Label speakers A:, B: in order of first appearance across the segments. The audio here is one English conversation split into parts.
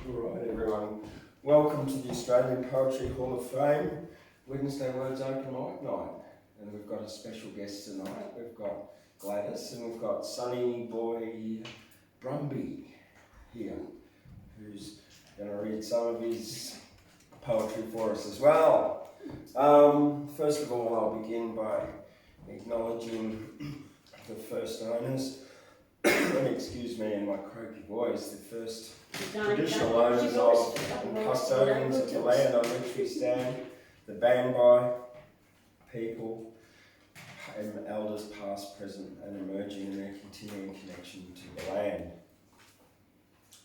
A: Right, everyone. Welcome to the Australian Poetry Hall of Fame, Wednesday Words Open Mic Night. And we've got a special guest tonight. We've got Gladys and we've got Sunny Boy Brumby here, who's going to read some of his poetry for us as well. First of all, I'll begin by acknowledging the first owners. Excuse me, in my croaky voice, the first traditional owners of and custodians of the land on which we stand, the Bangbai people, and elders past, present and emerging in their continuing connection to the land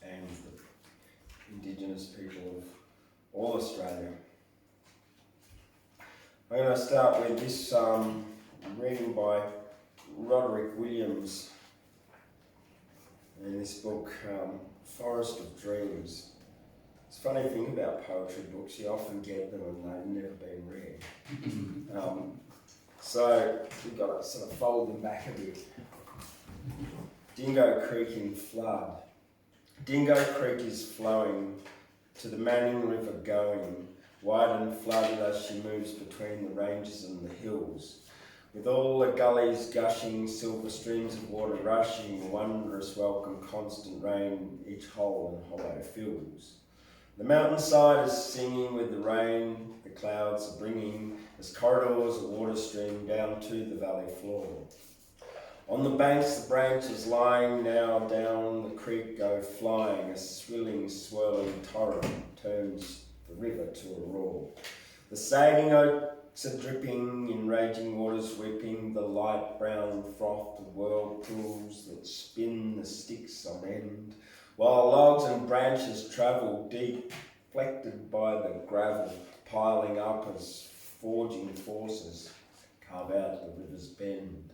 A: and the Indigenous people of all Australia. I'm going to start with this reading by Roderick Williams in this book, Forest of Dreams. It's a funny thing about poetry books, you often get them and they've never been read. So you've got to sort of fold them back a bit. Dingo Creek in flood. Dingo Creek is flowing, to the Manning River going, wide and flooded as she moves between the ranges and the hills. With all the gullies gushing, silver streams of water rushing, wondrous welcome constant rain each hole and hollow fills. The mountainside is singing with the rain, the clouds are bringing, as corridors of water stream down to the valley floor. On the banks the branches lying now down the creek go flying, a swilling, swirling torrent turns the river to a roar. The sagging oaks are dripping, in raging waters whipping, the light brown froth of whirlpools that spin the sticks on end, while logs and branches travel deep, flected by the gravel, piling up as forging forces carve out the river's bend.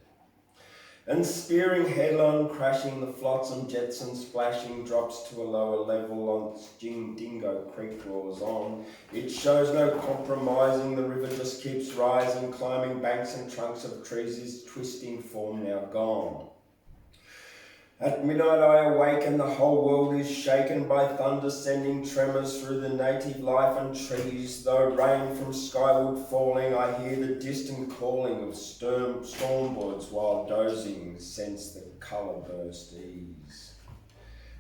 A: And spearing headlong, crashing, the flotsam jetson splashing, drops to a lower level on Dingo Creek roars on. It shows no compromising, the river just keeps rising, climbing banks and trunks of trees, is twisting form now gone. At midnight I awaken, the whole world is shaken by thunder sending tremors through the native life and trees. Though rain from skyward falling, I hear the distant calling of stormbirds while dozing, sense the colour burst ease.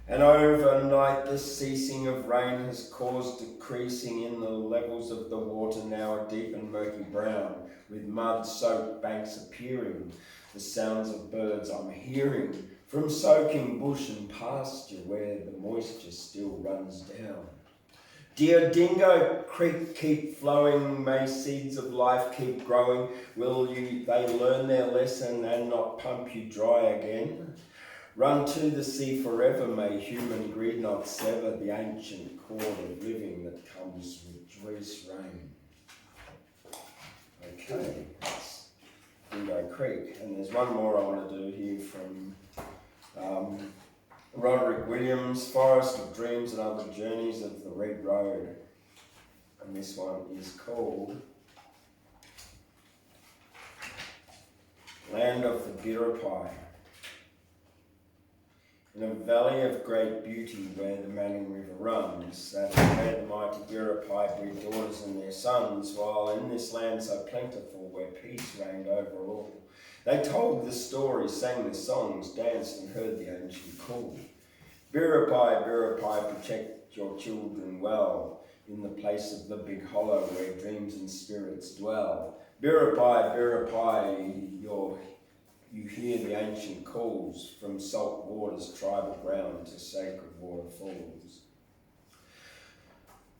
A: And overnight the ceasing of rain has caused decreasing in the levels of the water, now a deep and murky brown, with mud-soaked banks appearing. The sounds of birds I'm hearing from soaking bush and pasture where the moisture still runs down. Dear Dingo Creek, keep flowing, may seeds of life keep growing. Will they learn their lesson and not pump you dry again? Run to the sea forever, may human greed not sever the ancient cord of living that comes with joyous rain. Okay, that's Dingo Creek. And there's one more I want to do here from Roderick Williams, Forest of Dreams and Other Journeys of the Red Road. And this one is called Land of the Biripi. In a valley of great beauty where the Manning River runs, that where the mighty Biripi breed daughters and their sons, while in this land so plentiful where peace reigned over all. They told the stories, sang the songs, danced and heard the ancient call. Biripi, Biripi, protect your children well, in the place of the big hollow where dreams and spirits dwell. Biripi, Biripi, you hear the ancient calls, from salt waters, tribal ground to sacred waterfalls.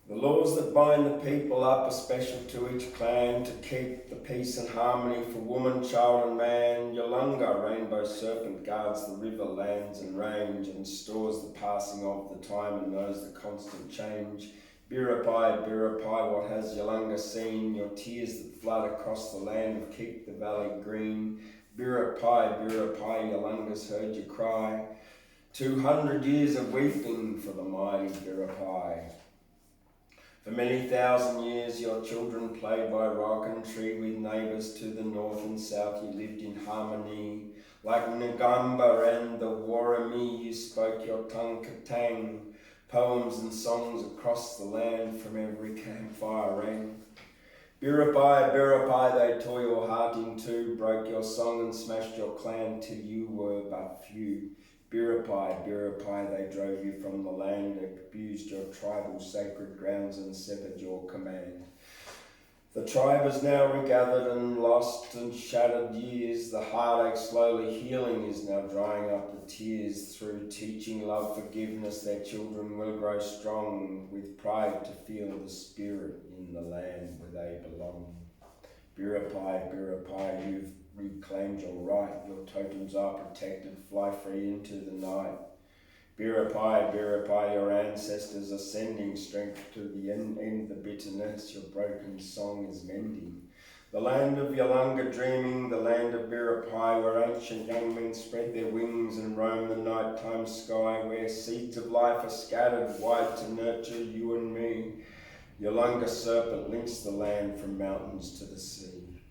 A: The laws that bind the people up are special to each clan, to keep the peace and harmony for woman, child and man. Yolunga, rainbow serpent, guards the river, lands and range, and stores the passing of the time and knows the constant change. Biripi, Biripi, what has Yolunga seen? Your tears that flood across the land have keep the valley green. Biripi, Biripi, Yolunga's heard you cry. 200 years of weeping for the mighty Biripi. For many thousand years your children played by rock and tree, with neighbours to the north and south you lived in harmony. Like Ngamba and the Warami you spoke your tongue Katang, Poems and songs across the land from every campfire rang. Biripi, Biripi, they tore your heart in two, broke your song and smashed your clan till you were but few. Biripi, Biripi, they drove you from the land, abused your tribal sacred grounds and severed your command. The tribe is now regathered and lost and shattered years. The heartache slowly healing is now drying up the tears. Through teaching love, forgiveness, their children will grow strong with pride to feel the spirit in the land where they belong. Biripi, Biripi, you've reclaimed your right. Your totems are protected. Fly free into the night. Biripi, Biripi, your ancestors are sending strength to the end the bitterness. Your broken song is mending. The land of Yolanga dreaming, the land of Biripi, where ancient young men spread their wings and roam the nighttime sky, where seeds of life are scattered wide to nurture you and me. Yolanga serpent links the land from mountains to the sea.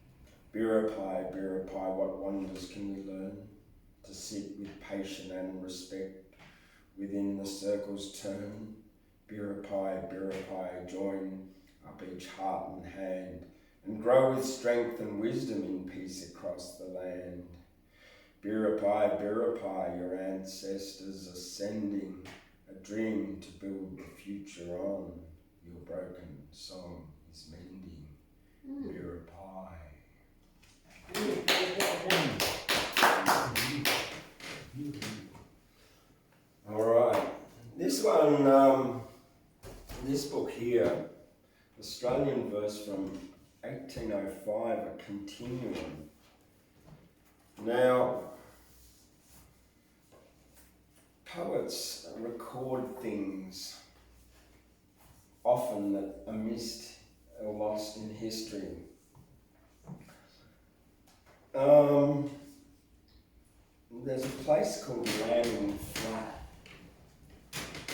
A: Biripi, Biripi, what wonders can we learn? To sit with patience and respect within the circle's turn. Biripi, Biripi, join up each heart and hand, and grow with strength and wisdom in peace across the land. Biripi, Biripi, your ancestors ascending, a dream to build the future on. Your broken song is mending. Biripi. All right, this one, this book here, Australian verse from 1805, a continuum. Now, poets record things often that are missed or lost in history. There's a place called Landing Flat.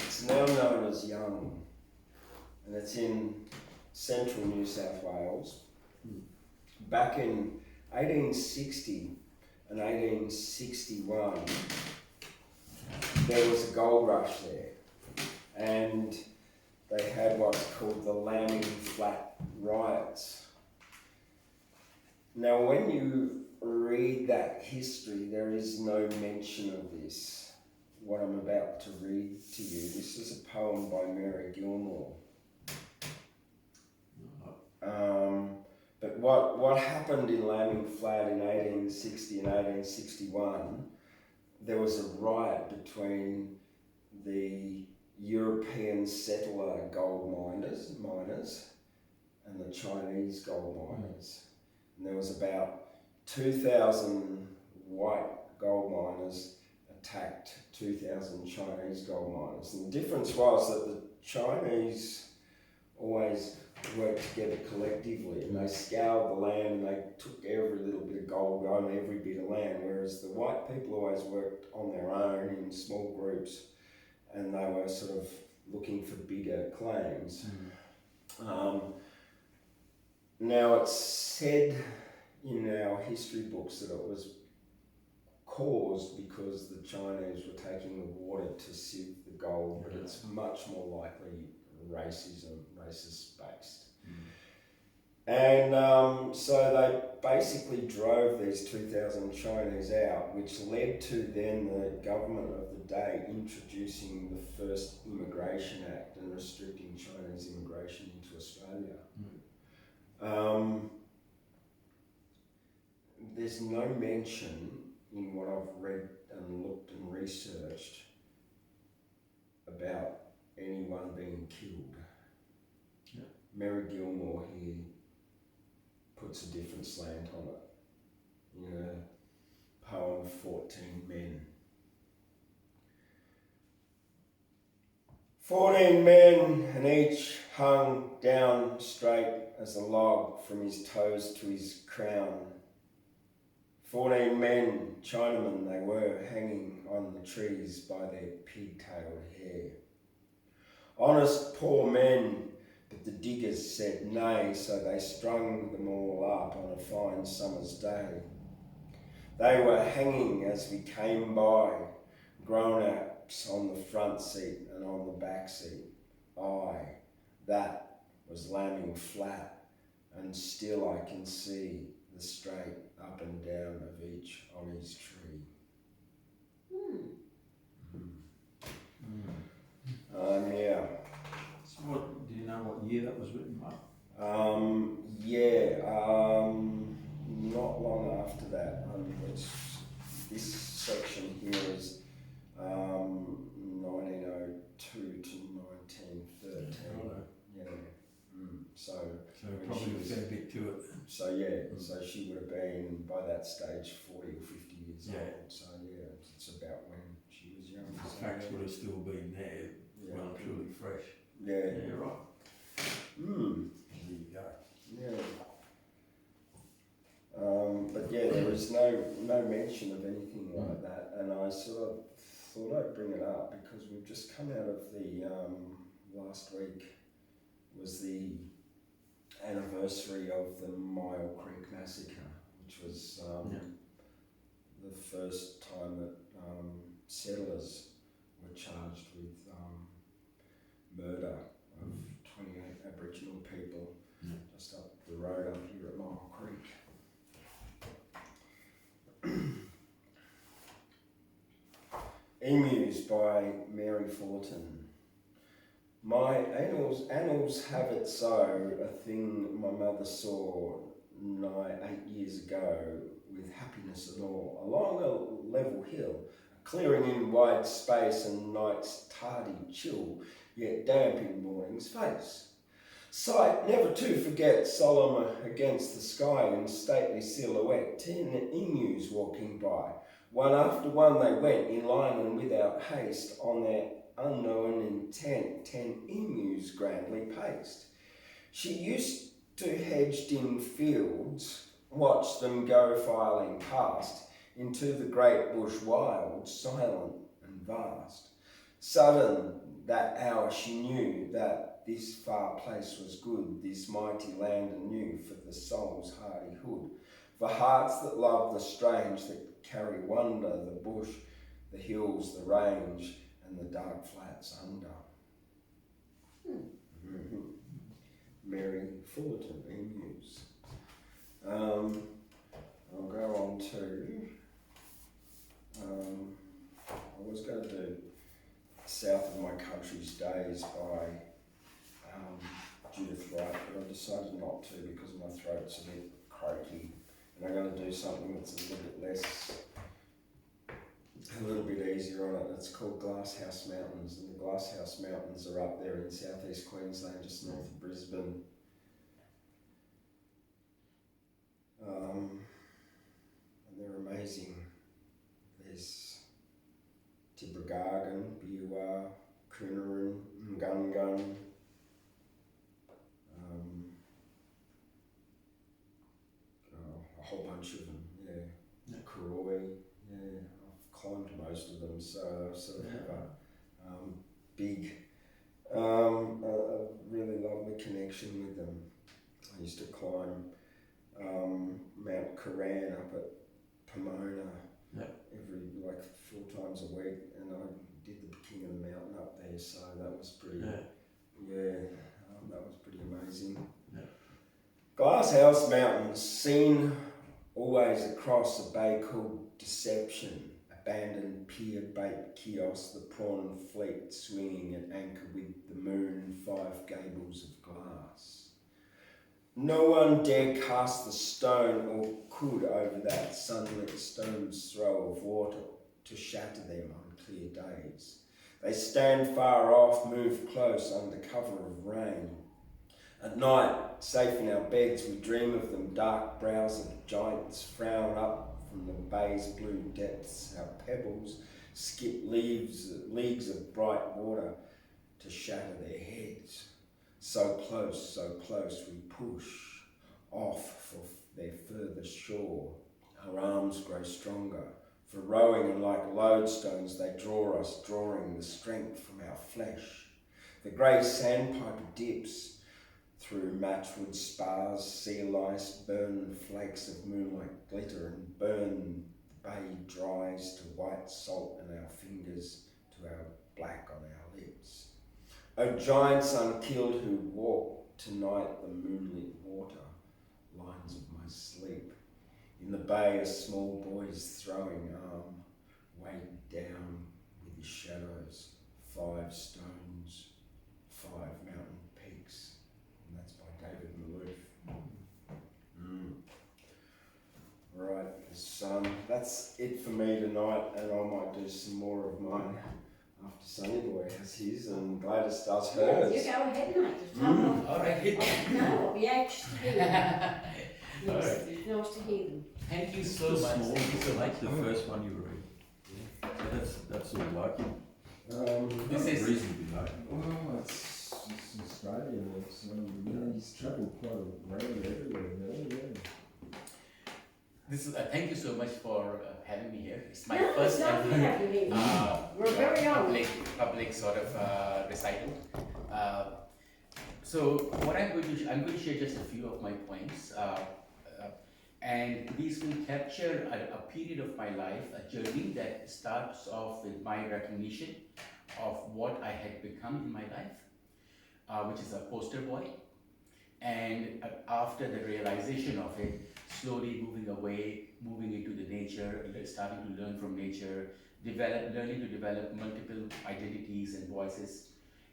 A: It's now known as Young, and it's in central New South Wales. Back in 1860 and 1861, there was a gold rush there, and they had what's called the Landing Flat riots. Now, when you read that history, there is no mention of this, what I'm about to read to you. This is a poem by Mary Gilmore. But what happened in Landing Flat in 1860 and 1861, there was a riot between the European settler gold miners and the Chinese gold miners. And there was about 2,000 white gold miners attacked 2,000 Chinese gold miners. And the difference was that the Chinese always worked together collectively, and they scoured the land and they took every little bit of gold on every bit of land, whereas the white people always worked on their own in small groups, and they were sort of looking for bigger claims. Now, it's said in our history books that it was caused because the Chinese were taking the water to sieve the gold, but it's much more likely racist based. And so they basically drove these 2,000 Chinese out, which led to then the government of the day introducing the first Immigration Act and restricting Chinese immigration into Australia. There's no mention in what I've read and looked and researched about anyone being killed. Mary Gilmore here puts a different slant on it in a poem, 14 Men. 14 men, and each hung down straight as a log from his toes to his crown. 14 men, Chinamen they were, hanging on the trees by their pig-tailed hair. Honest poor men, but the diggers said nay, so they strung them all up on a fine summer's day. They were hanging as we came by, grown out on the front seat and on the back seat. That was lambing flat, and still I can see the straight up and down of each on his tree. Yeah.
B: So what, do you know what year that was written by?
A: Not long after that. This section here is 1902 to 1913. Yeah. So
B: probably a fair bit to it.
A: So yeah, so she would have been by that stage 40 or 50 years old. So yeah, it's about when she was young.
B: The facts would have still been there, well and truly fresh.
A: Yeah.
B: Yeah, right. There you go.
A: Yeah. But yeah, there was no mention of anything like that, and I sort of thought I'd bring it up because we've just come out of the last week was the anniversary of the Mile Creek Massacre, which was the first time that settlers were charged with murder of 28 Aboriginal people just up the road up here at Mile Creek. Emus by Mary Fullerton. My annals have it so, a thing my mother saw nigh 8 years ago, with happiness and all, along a level hill, a clearing in wide space and night's tardy chill, yet damp in morning's face. Sight never to forget, solemn against the sky in stately silhouette, 10 emus walking by. One after one they went, in line and without haste, on their unknown intent, 10 emus grandly paced. She used to hedge dim fields, watch them go filing past, into the great bush wild, silent and vast. Sudden that hour she knew that this far place was good, this mighty land anew, for the soul's hardihood, for hearts that love the strange, that carry wonder, the bush, the hills, the range, and the dark flats under. Mary Fullerton, Emus. I'll go on to, I was going to do South of My Country's Days by Judith Wright, but I decided not to because my throat's a bit croaky, and I'm going to do something that's a little bit easier on it. It's called Glasshouse Mountains, and the Glasshouse Mountains are up there in southeast Queensland, just north of Brisbane. And they're amazing. There's Tibrogargan, Biwa, Coonaran, Ngungun, a whole bunch of them, yeah. Karoi, yeah. I've climbed most of them, so I sort of have a big, a really lovely connection with them. I used to climb Mount Koran up at Pomona every 4 times a week, and I did the King of the Mountain up there, so that was pretty, that was pretty amazing. Glasshouse Mountains, seen always across a bay called Deception, abandoned pier bait kiosk, the prawn fleet swinging at anchor with the moon, 5 gables of glass. No one dare cast the stone or could over that sunlit stone's throw of water to shatter them on clear days. They stand far off, move close under cover of rain. At night, safe in our beds, we dream of them, dark brows of giants frown up from the bay's blue depths. Our pebbles skip leagues of bright water to shatter their heads. So close, we push off for their further shore. Our arms grow stronger, for rowing, and like lodestones they draw us, drawing the strength from our flesh. The grey sandpiper dips through matchwood spars, sea lice burn flakes of moonlight glitter, and burn the bay dries to white salt and our fingers to to our black on our lips. O giants unkilled who walk tonight the moonlit water, lines of my sleep. In the bay a small boy's throwing arm, weighed down with his shadows, 5 stones, 5 mountain peaks. And that's by David Malouf. Right, that's it for me tonight, and I might do some more of mine after Sunny Boy has his and Gladys does hers.
C: Yes, you go ahead, mate. Just tell them.
B: All right.
C: No, I'll be anxious to hear them.
B: All
C: Yes,
B: right.
C: it's nice to hear them.
B: Thank you so
D: The
B: much.
D: small,
B: Thank you so much.
D: the first one you read. So that's all like it.
B: This is-
D: reasonably like.
A: Well, it's Australian, he's travelled quite around everywhere,
E: This is, thank you so much for having me here. It's my
C: No,
E: first
C: it's lovely
E: ever
C: having you. We're very honoured.
E: public sort of recital. So what I'm going to share just a few of my points, and these will capture a period of my life, a journey that starts off with my recognition of what I had become in my life, which is a poster boy, and after the realization of it, slowly moving away, moving into the nature, starting to learn from nature, learning to develop multiple identities and voices,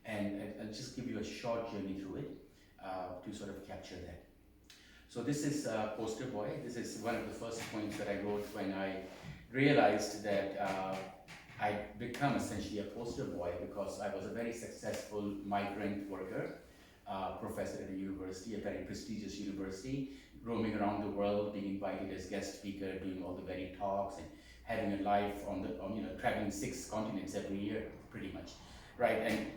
E: and I'll just give you a short journey through it to sort of capture that. So this is Poster Boy. This is one of the first points that I wrote when I realized that I'd become essentially a poster boy because I was a very successful migrant worker, professor at a university, a very prestigious university, roaming around the world, being invited as guest speaker, doing all the very talks, and having a life traveling 6 continents every year, pretty much, right? And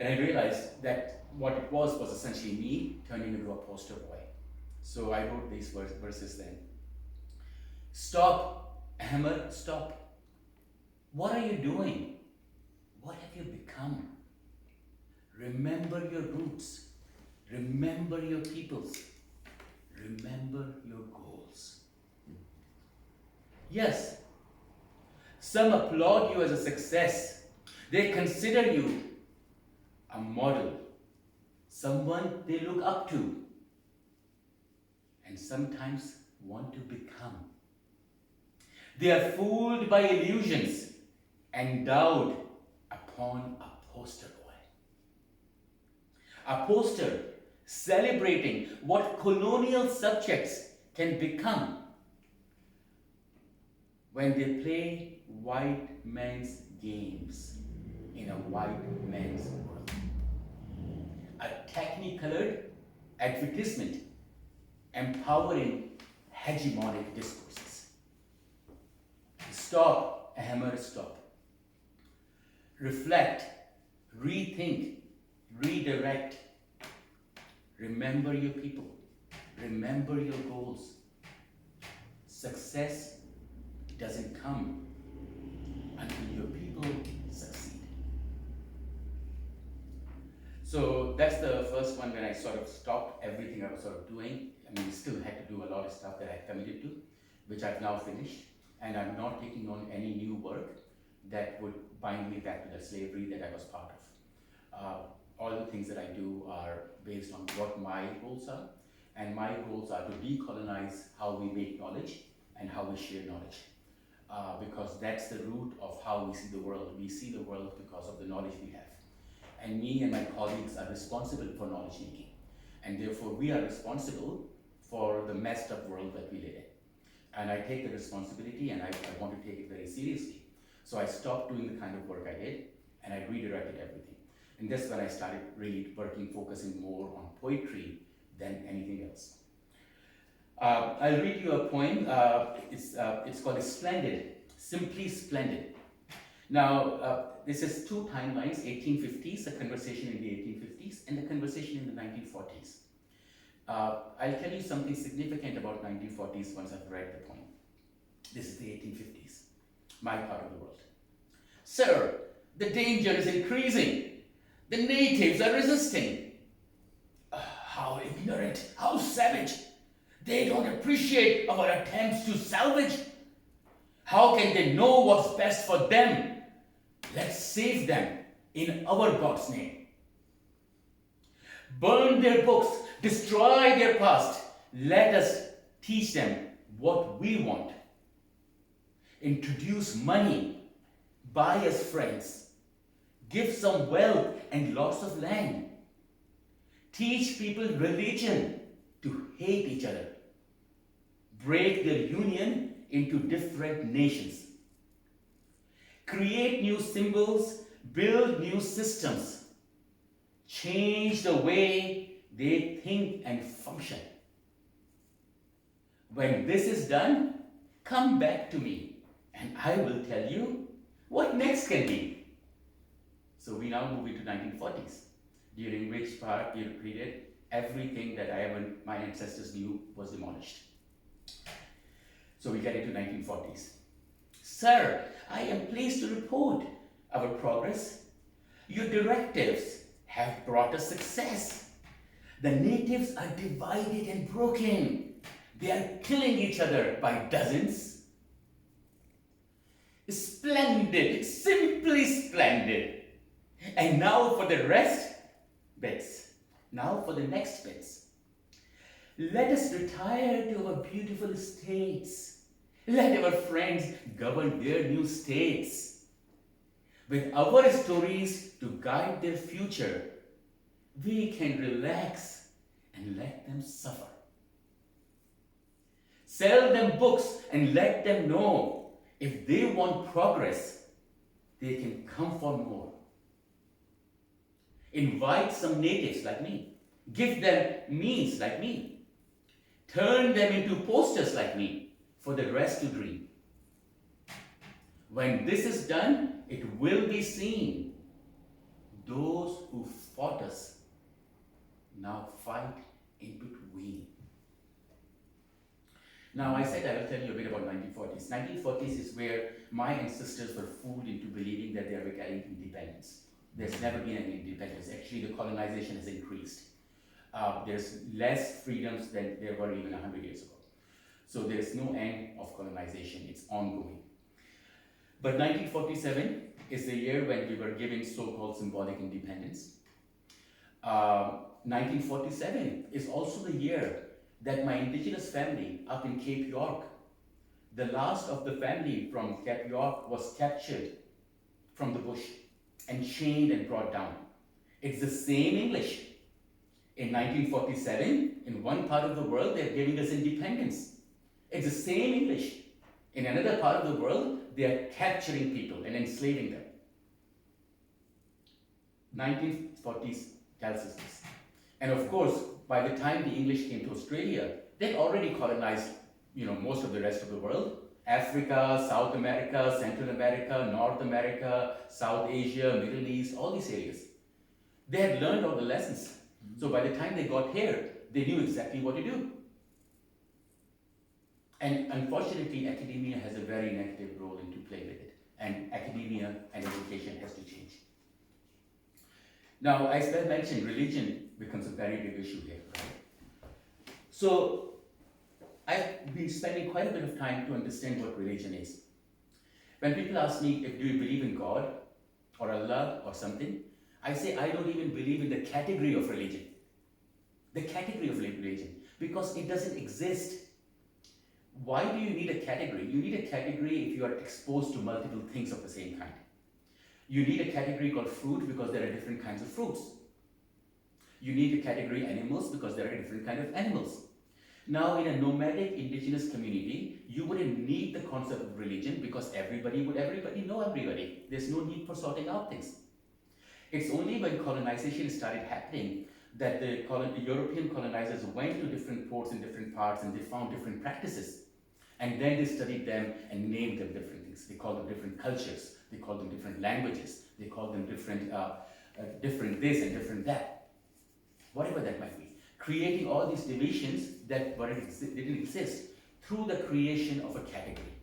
E: I realized that what it was essentially me turning into a poster boy. So I wrote these verses then. Stop, Hammer, stop. What are you doing? What have you become? Remember your roots. Remember your peoples. Remember your goals. Yes, some applaud you as a success. They consider you a model, someone they look up to, and sometimes want to become. They are fooled by illusions, endowed upon a poster boy. A poster celebrating what colonial subjects can become when they play white man's games in a white man's world. A technicolored advertisement empowering hegemonic discourses. Stop, Hammer, stop. Reflect, rethink, redirect. Remember your people. Remember your goals. Success doesn't come until your people succeed. So that's the first one when I sort of stopped everything I was sort of doing. I mean, still had to do a lot of stuff that I committed to, which I've now finished. And I'm not taking on any new work that would bind me back to the slavery that I was part of. All the things that I do are based on what my goals are. And my goals are to decolonize how we make knowledge and how we share knowledge. Because that's the root of how we see the world. We see the world because of the knowledge we have. And me and my colleagues are responsible for knowledge making. And therefore we are responsible for the messed up world that we live in. And I take the responsibility and I want to take it very seriously. So I stopped doing the kind of work I did and I redirected everything. And that's when I started really focusing more on poetry than anything else. I'll read you a poem. It's called Splendid, Simply Splendid. Now, this is 2 timelines, 1850s, a conversation in the 1850s, and a conversation in the 1940s. I'll tell you something significant about 1940s once I've read the poem. This is the 1850s, my part of the world. Sir, the danger is increasing. The natives are resisting. How ignorant, how savage. They don't appreciate our attempts to salvage. How can they know what's best for them? Let's save them in our God's name. Burn their books, destroy their past. Let us teach them what we want. Introduce money, buy us friends, give some wealth and lots of land. Teach people religion to hate each other. Break their union into different nations. Create new symbols, build new systems. Change the way they think and function. When this is done, come back to me and I will tell you what next can be. So we now move into 1940s, during which period everything that my ancestors knew was demolished. So we get into 1940s. Sir, I am pleased to report our progress. Your directives have brought us success. The natives are divided and broken. They are killing each other by dozens. Splendid, simply splendid. And now for the rest bits. Now for the next bits. Let us retire to our beautiful estates. Let our friends govern their new states. With our stories to guide their future, we can relax and let them suffer. Sell them books and let them know if they want progress, they can come for more. Invite some natives like me. Give them means like me. Turn them into posters like me for the rest to dream. When this is done, it will be seen. Those who fought us now fight in between. Now, I said I will tell you a bit about 1940s. 1940s is where my ancestors were fooled into believing that they are getting independence. There's never been any independence. Actually, the colonization has increased. There's less freedoms than there were even 100 years ago. So there's no end of colonization. It's ongoing. But 1947 is the year when we were given so-called symbolic independence. 1947 is also the year that my indigenous family up in Cape York, the last of the family from Cape York was captured from the bush and chained and brought down. It's the same English. In 1947, in one part of the world, they're giving us independence. It's the same English. In another part of the world, they are capturing people and enslaving them. 1940s tells us this. And of course, by the time the English came to Australia, they'd already colonized, most of the rest of the world. Africa, South America, Central America, North America, South Asia, Middle East, all these areas. They had learned all the lessons. So by the time they got here, they knew exactly what to do. And unfortunately, academia has a very negative role into play with it. And academia and education has to change. Now, as I mentioned, religion becomes a very big issue here, right? So, I've been spending quite a bit of time to understand what religion is. When people ask me, do you believe in God or Allah or something, I say I don't even believe in the category of religion. The category of religion, because it doesn't exist. Why do you need a category? You need a category if you are exposed to multiple things of the same kind. You need a category called fruit because there are different kinds of fruits. You need a category animals because there are different kinds of animals. Now, in a nomadic indigenous community, you wouldn't need the concept of religion because everybody would know everybody. There's no need for sorting out things. It's only when colonization started happening that the European colonizers went to different ports in different parts and they found different practices. And then they studied them and named them different things. They called them different cultures. They called them different languages. They called them different this and different that. Whatever that might be. Creating all these divisions that didn't exist through the creation of a category.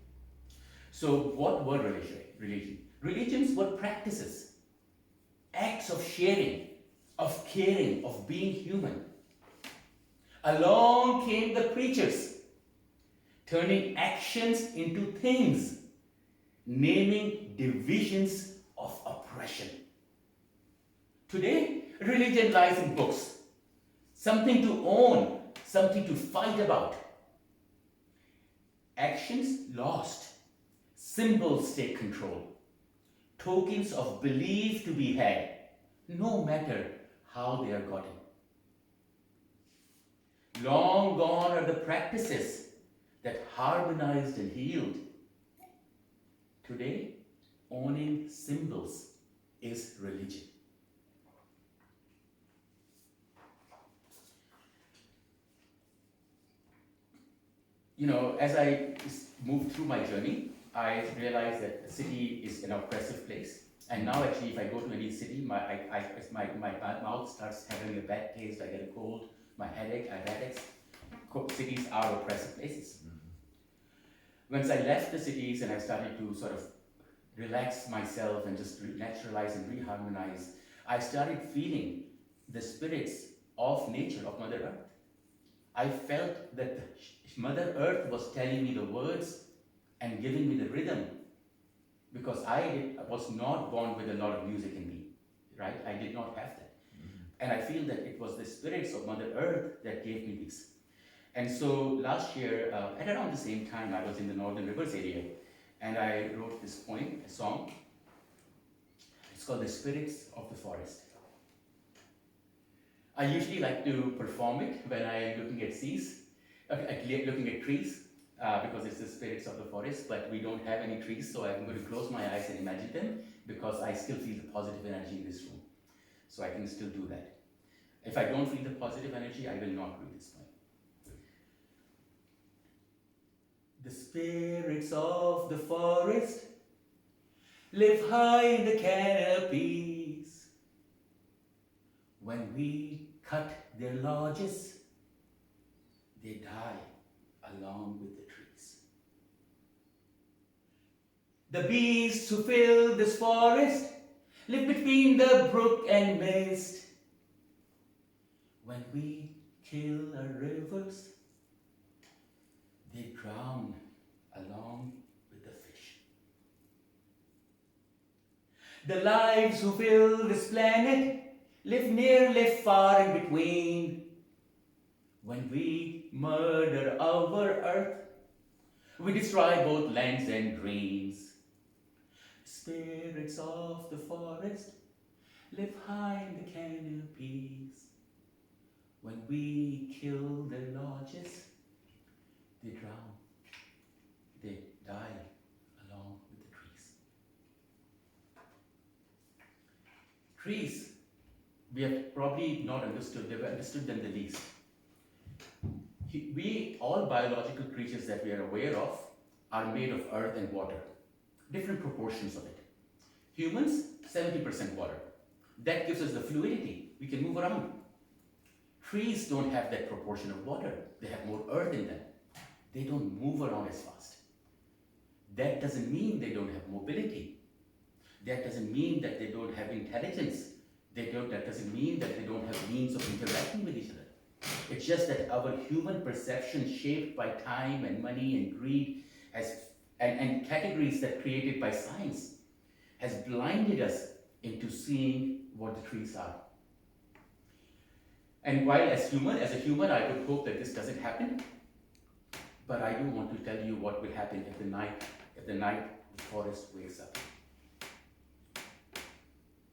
E: So what were religion? Religions were practices, acts of sharing, of caring, of being human. Along came the preachers, turning actions into things, naming divisions of oppression. Today, religion lies in books. Something to own, something to fight about. Actions lost. Symbols take control. Tokens of belief to be had, no matter how they are gotten. Long gone are the practices that harmonized and healed. Today, owning symbols is religion. You know, as I moved through my journey, I realized that the city is an oppressive place. And now actually, if I go to any city, my mouth starts having a bad taste, I get a cold, my headache, I have headaches. Cities are oppressive places. Once I left the cities and I started to sort of relax myself and just naturalize and reharmonize, I started feeling the spirits of nature, of Mother Earth. I felt that Mother Earth was telling me the words and giving me the rhythm, because I was not born with a lot of music in me, right? I did not have that. And I feel that it was the spirits of Mother Earth that gave me this. And so last year, at around the same time, I was in the Northern Rivers area, and I wrote this poem, a song. It's called The Spirits of the Forest. I usually like to perform it when I'm looking at looking at trees, because it's the spirits of the forest, but we don't have any trees, so I'm going to close my eyes and imagine them, because I still feel the positive energy in this room. So I can still do that. If I don't feel the positive energy, I will not read this poem. The spirits of the forest live high in the canopies. When we cut their lodges, they die along with the trees. The beasts who fill this forest live between the brook and mist. When we kill our rivers, they drown along with the fish. The lives who fill this planet live near, live far in between. When we murder our earth, we destroy both lands and dreams. Spirits of the forest live high in the canopies. When we kill their lodges, they drown, they die along with the trees. Trees, we have probably not understood, they've understood them the least. We, all biological creatures that we are aware of, are made of earth and water, different proportions of it. Humans, 70% water. That gives us the fluidity, we can move around. Trees don't have that proportion of water, they have more earth in them. They don't move around as fast. That doesn't mean they don't have mobility. That doesn't mean that they don't have intelligence. That doesn't mean that they don't have means of interacting with each other. It's just that our human perception, shaped by time and money and greed, and categories that created by science, has blinded us into seeing what the trees are. And while as a human, I would hope that this doesn't happen, but I do want to tell you what will happen if the night the forest wakes up.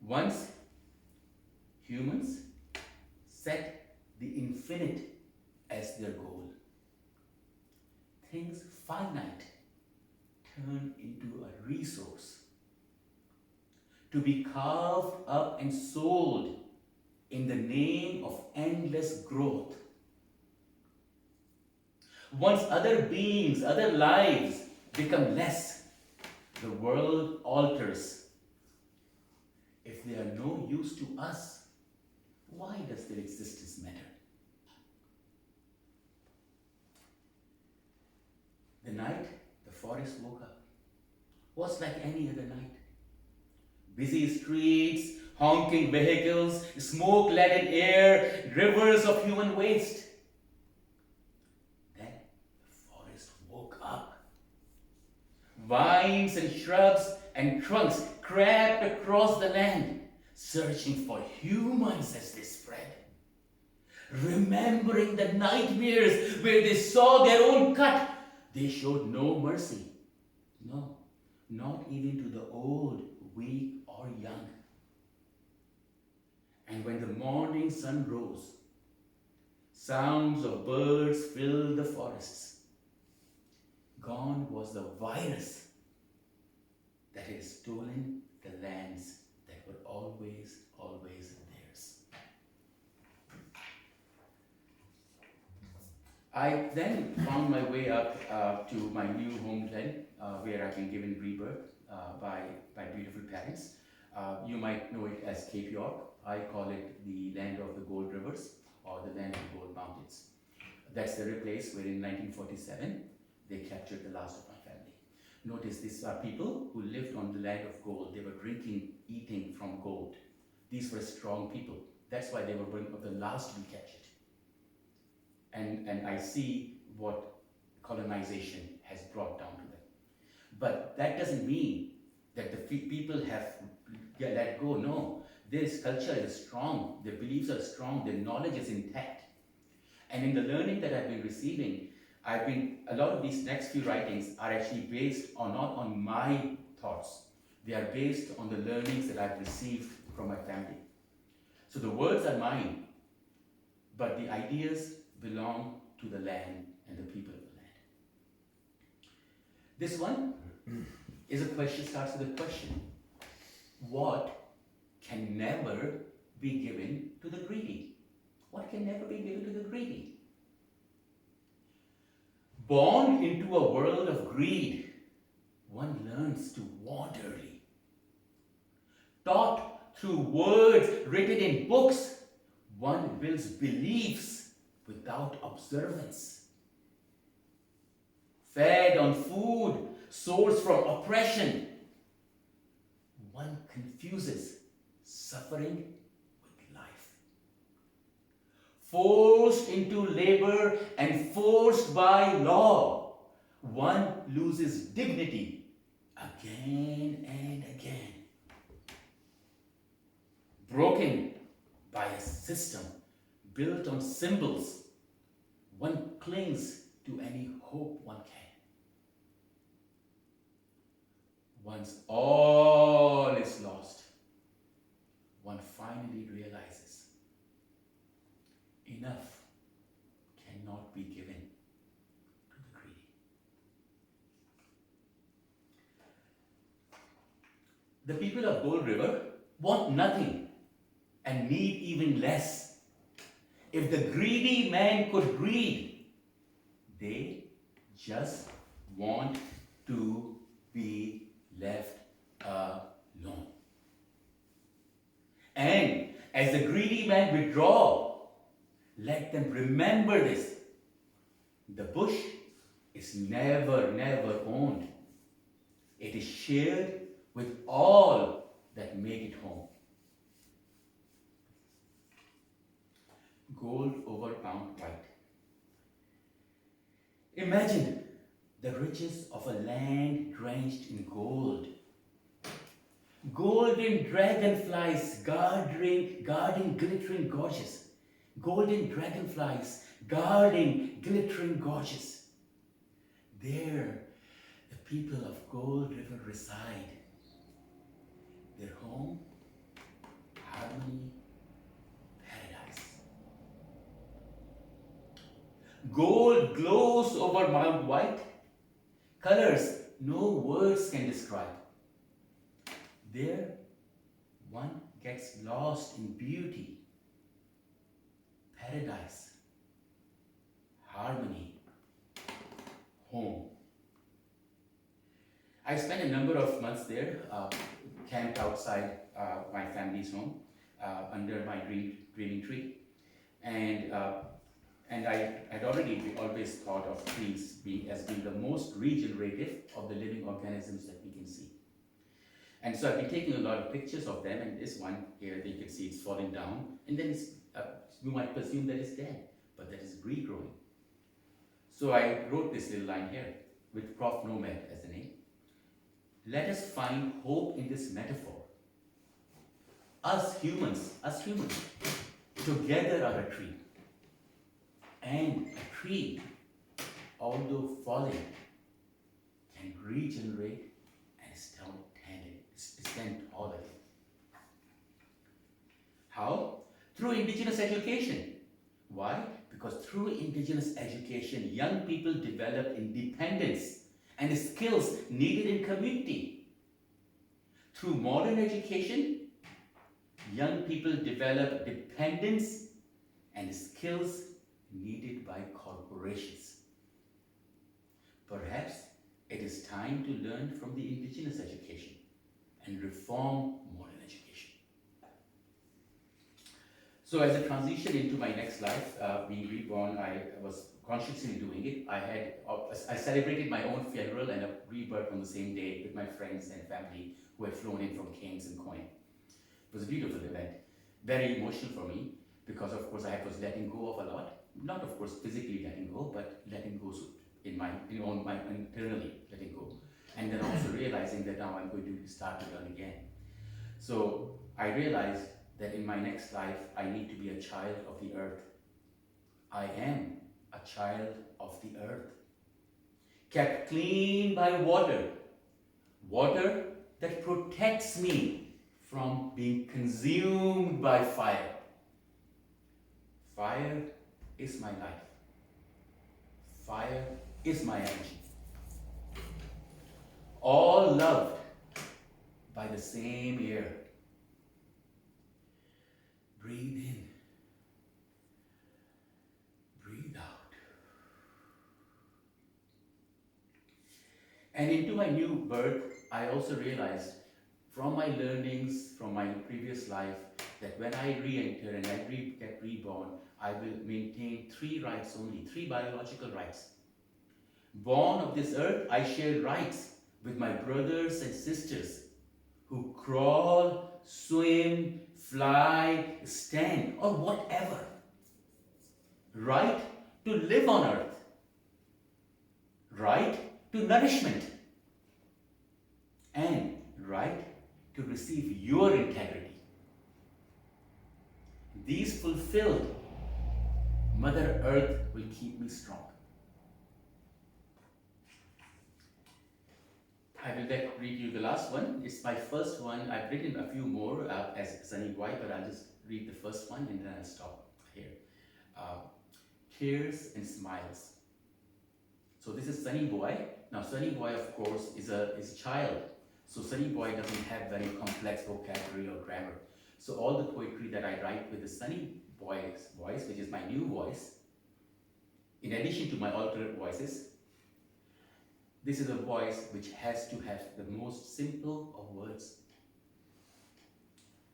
E: Once humans set the infinite as their goal, things finite turn into a resource to be carved up and sold in the name of endless growth. Once other beings, other lives become less, the world alters. If they are no use to us, why does their existence matter? The night the forest woke up was like any other night. Busy streets, honking vehicles, smoke-laden air, rivers of human waste. Then the forest woke up. Vines and shrubs and trunks crept across the land, searching for humans as they spread. Remembering the nightmares where they saw their own cut, they showed no mercy. No, not even to the old, weak, or young. And when the morning sun rose, sounds of birds filled the forests. Gone was the virus that had stolen the lands that were always, always theirs. I then found my way up to my new homeland, where I've been given rebirth by beautiful parents. You might know it as Cape York. I call it the land of the gold rivers, or the land of the gold mountains. That's the place where in 1947 they captured the last of my family. Notice these are people who lived on the land of gold. They were drinking, eating from gold. These were strong people. That's why they were one of the last to be captured. And I see what colonization has brought down to them. But that doesn't mean that the people have let go. No, this culture is strong. Their beliefs are strong. Their knowledge is intact. And in the learning that I've been receiving, a lot of these next few writings are actually based on not on my thoughts. They are based on the learnings that I've received from my family. So the words are mine, but the ideas belong to the land and the people of the land. This one is a question, starts with a question. What can never be given to the greedy? What can never be given to the greedy? Born into a world of greed, one learns to want early. Taught through words written in books, one builds beliefs without observance. Fed on food sourced from oppression, one confuses suffering with life. Forced into labor and forced by law, one loses dignity again and again. Broken by a system built on symbols, one clings to any hope one can. Once all is lost, one finally realizes enough cannot be given to the greedy. The people of Gold River want nothing and need even less. If the greedy man could greed, they just want to be left alone. And as the greedy man withdraw, let them remember this. The bush is never, never owned. It is shared with all that make it home. Gold over pound white. Imagine the riches of a land drenched in gold. Golden dragonflies guarding glittering gorges. Golden dragonflies guarding glittering gorges. There, the people of Gold River reside. Their home, harmony, paradise. Gold glows over Mount White. Colors no words can describe. There, one gets lost in beauty, paradise, harmony, home. I spent a number of months there, camped outside my family's home, under my dreaming tree, and I had always thought of trees as being the most regenerative of the living organisms that we can see. And so I've been taking a lot of pictures of them, and this one here, you can see it's falling down, and then you might presume that it's dead, but that is regrowing. So I wrote this little line here, with Prof. Nomad as the name. let us find hope in this metaphor. Us humans, together are a tree. And a tree, although falling, can regenerate and stand tall again. How? Through indigenous education. Why? Because through indigenous education, young people develop independence and skills needed in community. Through modern education, young people develop dependence and skills needed by corporations. Perhaps it is time to learn from the indigenous education and reform modern education. So as a transition into my next life, being reborn, I was consciously doing it. I celebrated my own funeral and a rebirth on the same day with my friends and family who had flown in from Keynes and Coin. It was a beautiful event, very emotional for me because of course I was letting go of a lot. Not of course physically letting go, but letting go internally letting go. And then also realizing that now I'm going to start to learn again. So I realized that in my next life, I need to be a child of the earth. I am a child of the earth. Kept clean by water. Water that protects me from being consumed by fire. Fire is my life. Fire is my energy. All loved by the same air. Breathe in. Breathe out. And into my new birth, I also realized from my learnings from my previous life that when I re-enter and I get reborn, I will maintain 3 rights only, 3 biological rights. Born of this earth, I share rights with my brothers and sisters who crawl, swim, fly, stand, or whatever. Right to live on earth. Right to nourishment. And right to receive your integrity. These fulfilled, Mother Earth will keep me strong. I will read you the last one. It's my first one. I've written a few more as Sunny Boy, but I'll just read the first one and then I'll stop here. Tears and smiles. So this is Sunny Boy. Now Sunny Boy, of course, is a child. So Sunny Boy doesn't have very complex vocabulary or grammar. So all the poetry that I write with the Sunny Boy's voice, which is my new voice, in addition to my alternate voices, this is a voice which has to have the most simple of words.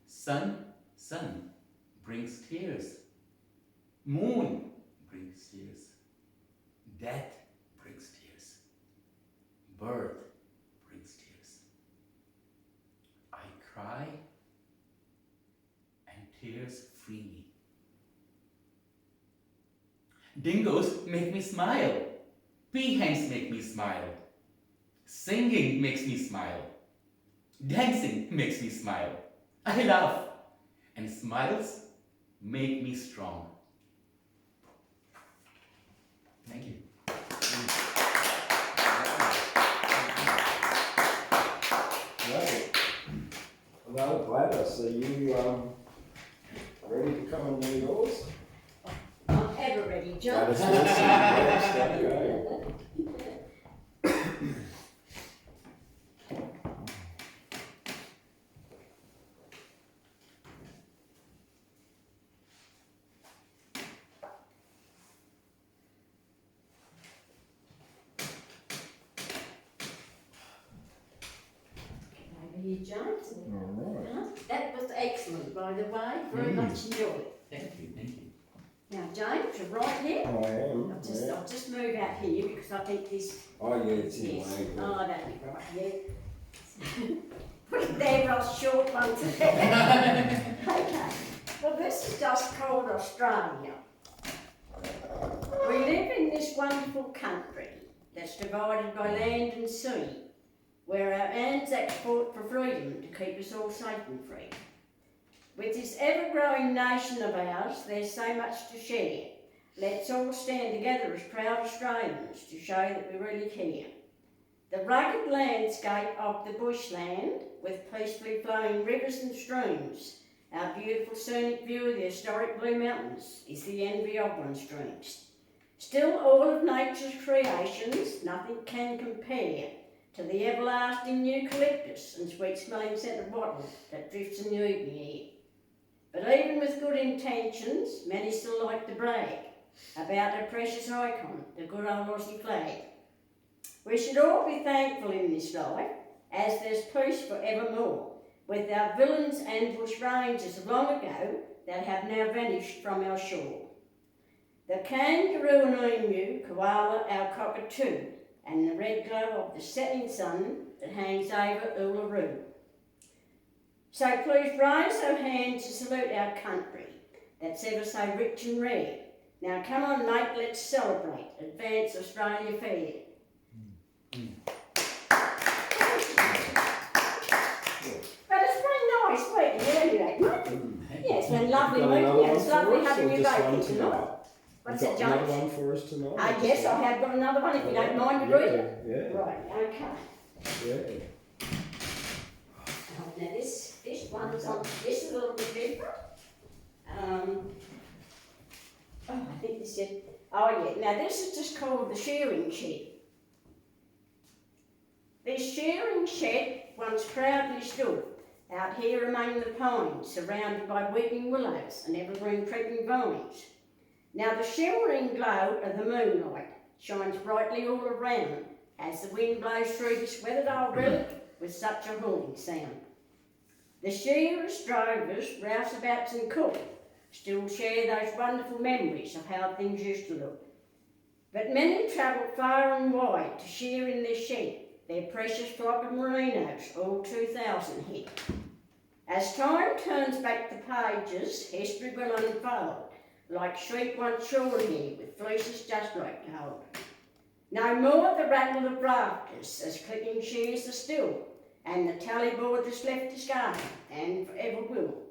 E: Sun brings tears. Moon brings tears. Death brings tears. Birth brings tears. I cry and tears free me. Dingoes make me smile. Peahens make me smile. Singing makes me smile. Dancing makes me smile. I laugh. And smiles make me strong. Thank you.
A: Right. Well, Gladys, are you ready to come and do yours?
C: I'm ever ready, John.
A: Gladys Wilson, yes, okay.
C: You, James.
A: All right.
C: That was excellent, by the way. Very much enjoyed.
E: Thank you.
C: Now, James, you're right here.
A: I am.
C: I'll just move out here because I think this.
A: Oh, yeah, it's in
C: Yes.
A: the way.
C: Oh, that'd be right, yeah. Put it there, I'll short one today. Okay. Well, this is just called Australia. We live in this wonderful country that's divided by land and sea. where our Anzacs fought for freedom to keep us all safe and free. With this ever-growing nation of ours, there's so much to share. Let's all stand together as proud Australians to show that we really care. The rugged landscape of the bushland, with peacefully flowing rivers and streams, our beautiful scenic view of the historic Blue Mountains, is the envy of one's dreams. Still, all of nature's creations, nothing can compare to the everlasting eucalyptus and sweet-smelling scent of wattle that drifts in the evening air. But even with good intentions, many still like to brag about their precious icon, the good old Aussie flag. We should all be thankful in this life, as there's peace forevermore, with our villains and bush rangers of long ago that have now vanished from our shore. The kangaroo and emu, koala, our cockatoo, and the red glow of the setting sun that hangs over Uluru. So please raise our hands to salute our country, that's ever so rich and rare. Now come on mate, let's celebrate, advance Australia fair. But it's been nice meeting you anyway, mate. Yeah, it's been lovely meeting you. It's lovely having you both here tonight. What's that, John?
A: Another one for us tonight?
C: Yes, I have got another one if you don't mind to read it.
A: Yeah.
C: Right, okay.
A: Yeah.
C: Now this one's on, this is a little bit different. I think this is, oh yeah, now this is just called the shearing shed. This shearing shed once proudly stood out here among the pines, surrounded by weeping willows and evergreen creeping vines. Now the shimmering glow of the moonlight shines brightly all around as the wind blows through this weathered old relic with such a haunting sound. The shearers, drovers, rouseabouts and cook still share those wonderful memories of how things used to look. But many travel far and wide to shear in this shed, their precious flock of merinos, all 2,000 head. As time turns back the pages, history will unfold, like sheep once shorn here, with fleeces just like gold. No more the rattle of rafters, as clicking shears are still, and the tally board that's left is gone, and forever will.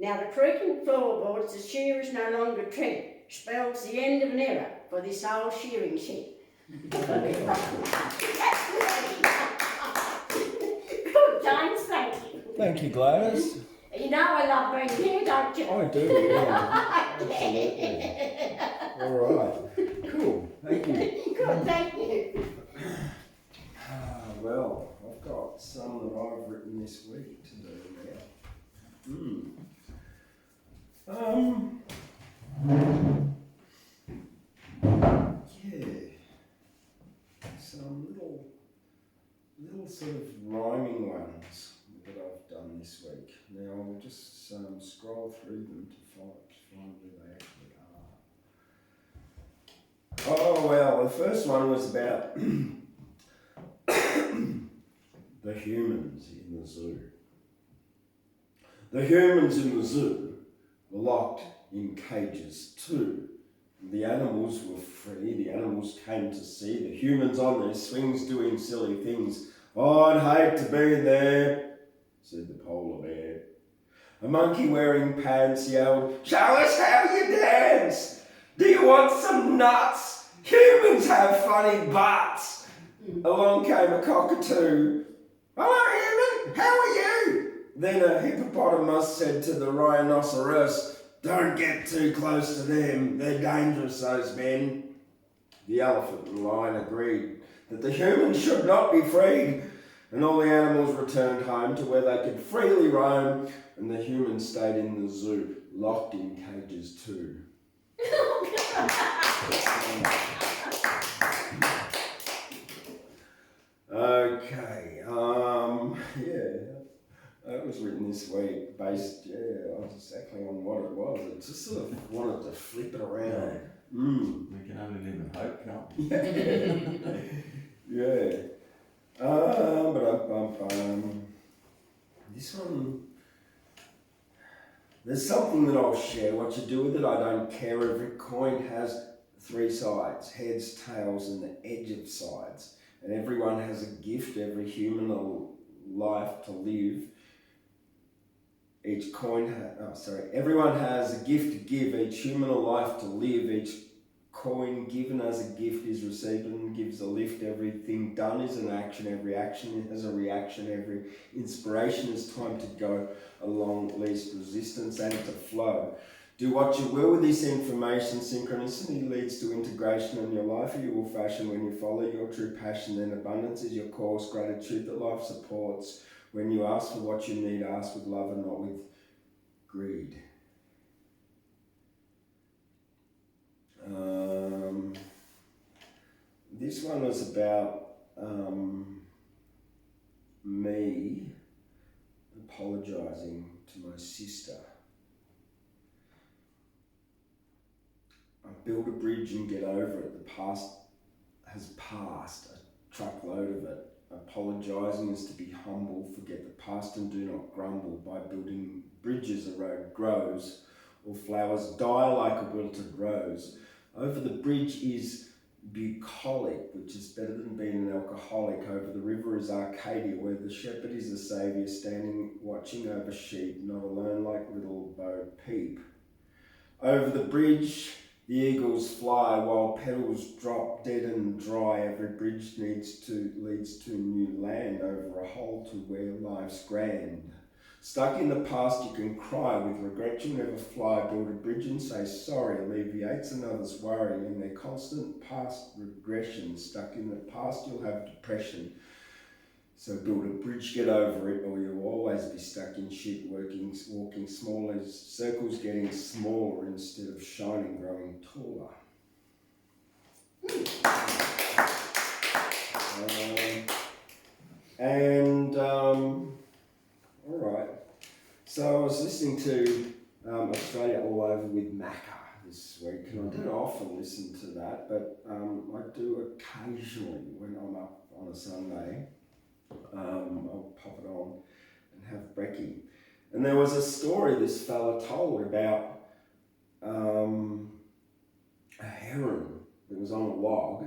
C: Now the creaking floorboards the shearers no longer tread, spells the end of an era for this old shearing shed. Good, James, thank you.
A: Thank you, Gladys.
C: You know I love being here, don't you?
A: I do, yeah. Absolutely. All right. Cool. Thank you.
C: Good, thank you.
A: Well, I've got some that I've written this week to do now. Yeah. Some little sort of rhyming ones that I've done this week. Now I'll just scroll through them to find where they actually are. Oh well, the first one was about the humans in the zoo. The humans in the zoo were locked in cages too. The animals were free, the animals came to see the humans on their swings doing silly things. Oh, I'd hate to be there, said the polar bear. A monkey wearing pants yelled, show us how you dance! Do you want some nuts? Humans have funny butts! Along came a cockatoo. Hello human, how are you? Then a hippopotamus said to the rhinoceros, don't get too close to them, they're dangerous, those men. The elephant and lion agreed that the humans should not be freed, and all the animals returned home to where they could freely roam, and the humans stayed in the zoo, locked in cages too. Okay, that was written this week based, exactly on what it was. It just sort of wanted to flip it around.
D: We can only live in hope, can't we?
A: Yeah. This one, there's something that I'll share. What you do with it, I don't care. Every coin has three sides, heads, tails, and the edge of sides. and everyone has a gift, every human life to live. Everyone has a gift to give, each human a life to live, each coin given as a gift is received and gives a lift. Everything done is an action, every action has a reaction, every inspiration is time to go along, least resistance and to flow. Do what you will with this information. Synchronicity leads to integration in your life. You will fashion when you follow your true passion. Then abundance is your course, gratitude that life supports. When you ask for what you need, ask with love and not with greed. This one was about me apologising to my sister. I build a bridge and get over it. The past has passed, a truckload of it. Apologising is to be humble, forget the past and do not grumble. By building bridges a road grows, or flowers die like a wilted rose. Over the bridge is bucolic, which is better than being an alcoholic. Over the river is Arcadia, where the shepherd is the saviour, standing watching over sheep, not alone like little Bo Peep. Over the bridge the eagles fly, while petals drop dead and dry. Every bridge leads to new land, over a hole to where life's grand. Stuck in the past you can cry, with regret you'll never fly. Build a bridge and say sorry, alleviates another's worry. In their constant past regression, stuck in the past you'll have depression. So build a bridge, get over it, or you'll always be stuck in shit, walking smaller, circles getting smaller instead of shining, growing taller. All right. So I was listening to Australia All Over with Macca this week, and I don't often listen to that, but I do occasionally when I'm up on a Sunday. I'll pop it on and have brekkie. And there was a story this fella told about a heron that was on a log,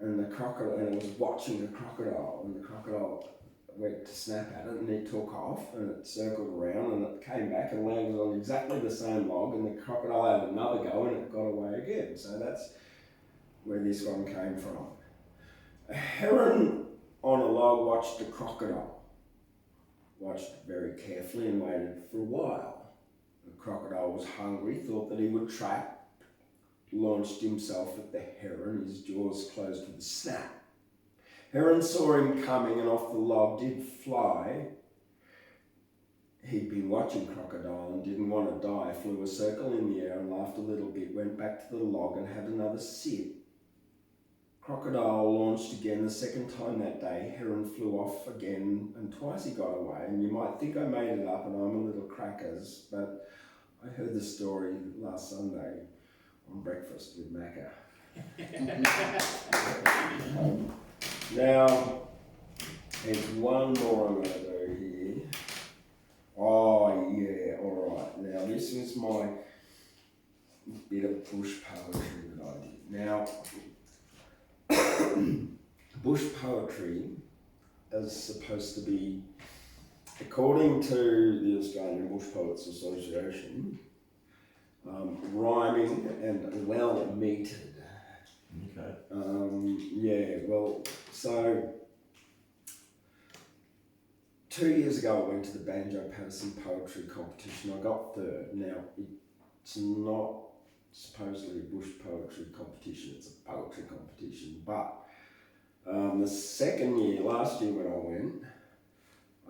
A: and the crocodile, and it was watching the crocodile, and the crocodile went to snap at it, and it took off, and it circled around, and it came back and landed on exactly the same log, and the crocodile had another go, and it got away again. So that's where this one came from. A heron on a log watched a crocodile, watched it very carefully and waited for a while. The crocodile was hungry, thought that he would trap, launched himself at the heron, his jaws closed with a snap. Heron saw him coming and off the log did fly. He'd been watching crocodile and didn't want to die, flew a circle in the air and laughed a little bit, went back to the log and had another sip. Crocodile launched again the second time that day. Heron flew off again, and twice he got away. And you might think I made it up and I'm a little crackers, but I heard the story last Sunday on Breakfast with Macca. Now, there's one more I'm going to do here. Oh yeah, all right. Now this is my bit of bush poetry that I did. Now, bush poetry is supposed to be, according to the Australian Bush Poets Association, rhyming and well metered.
D: Okay.
A: So 2 years ago I went to the Banjo Patterson Poetry Competition. I got third. Now, it's not supposedly a bush poetry competition, it's a poetry competition, but the second year, last year when I went,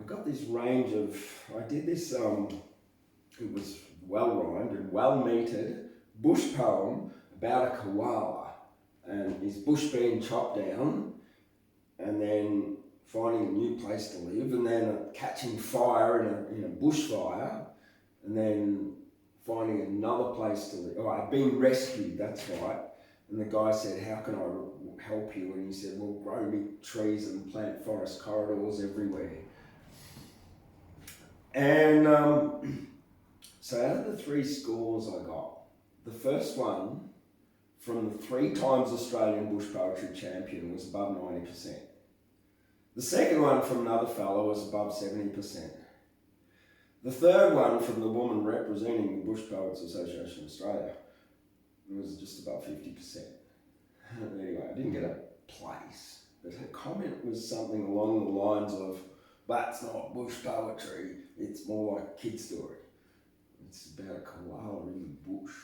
A: I got this range of, I did this, it was well rhymed and well metered bush poem about a koala and his bush being chopped down and then finding a new place to live and then catching fire in a bushfire and then finding another place to live. Oh, I've been rescued, that's right. And the guy said, how can I help you? And he said, well, grow me trees and plant forest corridors everywhere. And so out of the 3 scores I got, the first one from the 3 times Australian Bush Poetry Champion was above 90%. The second one from another fellow was above 70%. The third one from the woman representing the Bush Poets Association of Australia was just above 50%. Anyway, I didn't get a place, but her comment was something along the lines of, that's not bush poetry, it's more like a kid story. It's about a koala in the bush.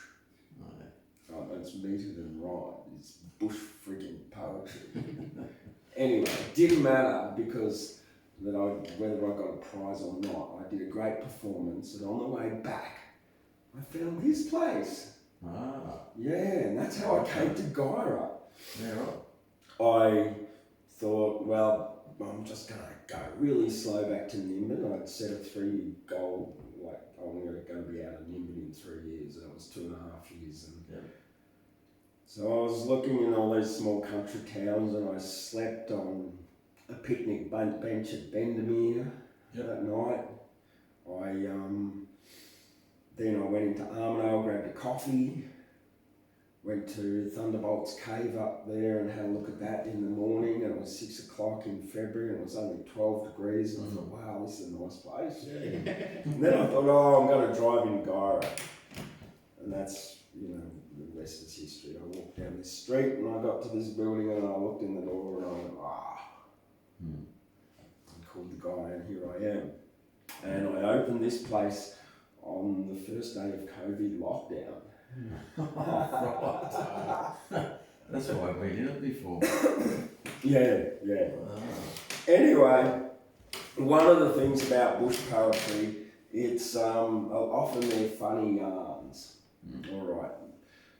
A: Oh, it's metered and right, it's bush frigging poetry. Anyway, it didn't matter because whether I got a prize or not, I did a great performance, and on the way back, I found this place. Yeah, and that's how I came to Gyra.
D: Yeah, right.
A: I thought, well, I'm just going to go really slow back to Nimbin. I'd set a 3-year goal, like I'm going to be out of Nimbin in 3 years, and it was 2.5 years. And so I was looking in all these small country towns, and I slept on a picnic bench at Bendemeer that night. Then I went into Armadale, grabbed a coffee, went to Thunderbolt's cave up there and had a look at that in the morning, and it was 6 o'clock in February and it was only 12 degrees, and I thought, wow, this is a nice place. And then I thought, I'm going to drive in Gyra. And that's, the rest is history. I walked down this street and I got to this building and I looked in the door and I went, I called the guy and here I am. And I opened this place on the first day of COVID lockdown.
D: That's why I've been in it before.
A: Yeah. Anyway, one of the things about bush poetry, it's often they're funny yarns. All right.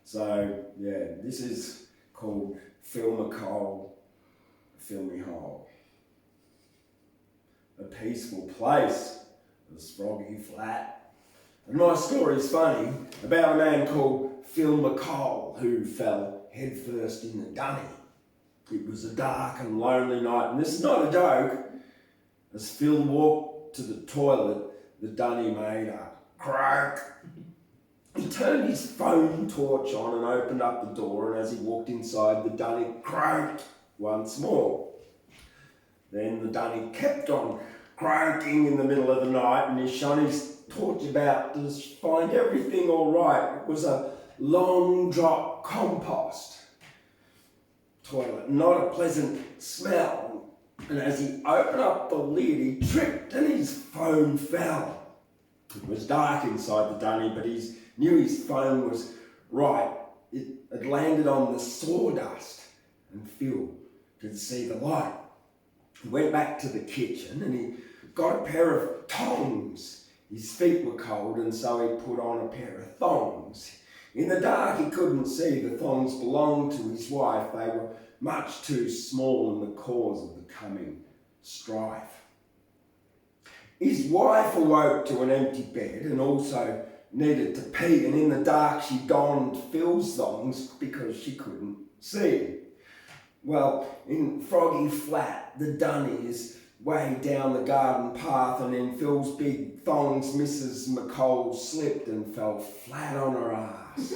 A: So this is called Phil McColl, Fill Me Hole. A peaceful place was Froggy Flat. And my story's funny about a man called Phil McColl who fell headfirst in the dunny. It was a dark and lonely night, and this is not a joke. As Phil walked to the toilet, the dunny made a croak. He turned his phone torch on and opened up the door, and as he walked inside, the dunny croaked once more. Then the dunny kept on croaking in the middle of the night, and he shone his torch about to find everything all right. It was a long drop compost toilet, not a pleasant smell. And as he opened up the lid, he tripped and his phone fell. It was dark inside the dunny, but he knew his phone was right. It had landed on the sawdust, and Phil could see the light. He went back to the kitchen and he got a pair of tongs. His feet were cold, and so he put on a pair of thongs. In the dark he couldn't see the thongs belonged to his wife. They were much too small and the cause of the coming strife. His wife awoke to an empty bed and also needed to pee, and in the dark she donned Phil's thongs because she couldn't see. Well, in Froggy Flat, the dunny is way down the garden path, and in Phil's big thongs, Mrs. McColl slipped and fell flat on her ass.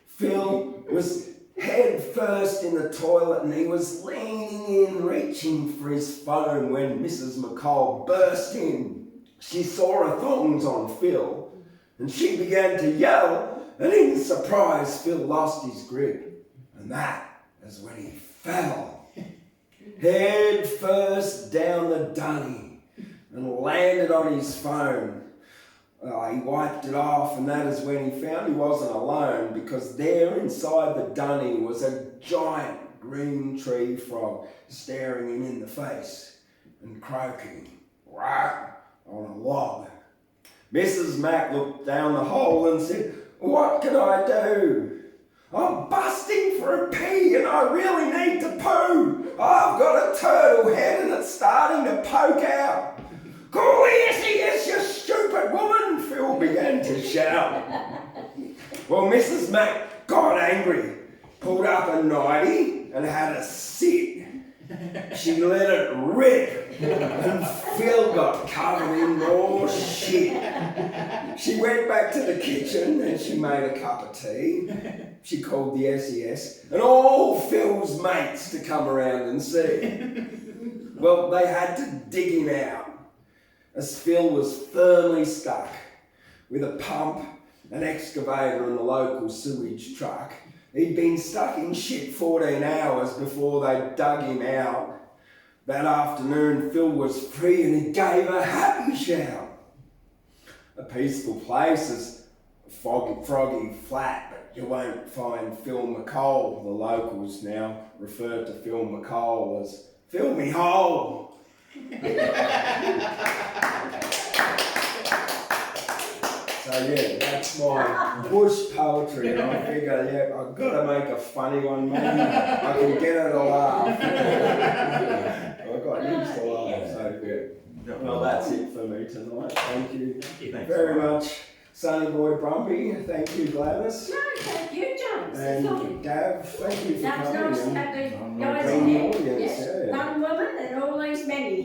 A: Phil was head first in the toilet, and he was leaning in, reaching for his phone, when Mrs. McColl burst in. She saw her thongs on Phil, and she began to yell, and in surprise, Phil lost his grip, and that is when he fell. Head first down the dunny and landed on his phone. He wiped it off, and that is when he found he wasn't alone, because there inside the dunny was a giant green tree frog staring him in the face and croaking "Wah" on a log. Mrs. Mac looked down the hole and said, "What can I do? I'm busting for a pee and I really need to poo. I've got a turtle head and it's starting to poke out." "Yes, you stupid woman," Phil began to shout. Well, Mrs. Mac got angry, pulled up a nightie and had a sit. She let it rip, and Phil got covered in more shit. She went back to the kitchen and she made a cup of tea. She called the SES and all Phil's mates to come around and see. Well, they had to dig him out, as Phil was firmly stuck with a pump, an excavator and the local sewage truck. He'd been stuck in shit 14 hours before they dug him out. That afternoon, Phil was free and he gave a happy shout. A peaceful place is froggy flat, but you won't find Phil McColl. The locals now refer to Phil McColl as Fill Me Hole. So yeah, that's my bush poetry, and I figure, yeah, I've got to make a funny one, maybe I can get her to laugh. I got used to laugh, so yeah. Well, that's it for me tonight. Thank you very much, Sunny Boy Brumby. Thank you, Gladys.
C: No, thank you, John.
A: And Gav, thank you for
C: That was
A: coming.
C: nice to
A: and
C: have the
A: bring
C: guys
A: the
C: in here.
A: audience,
C: Yes,
A: yeah.
C: one woman and all these men.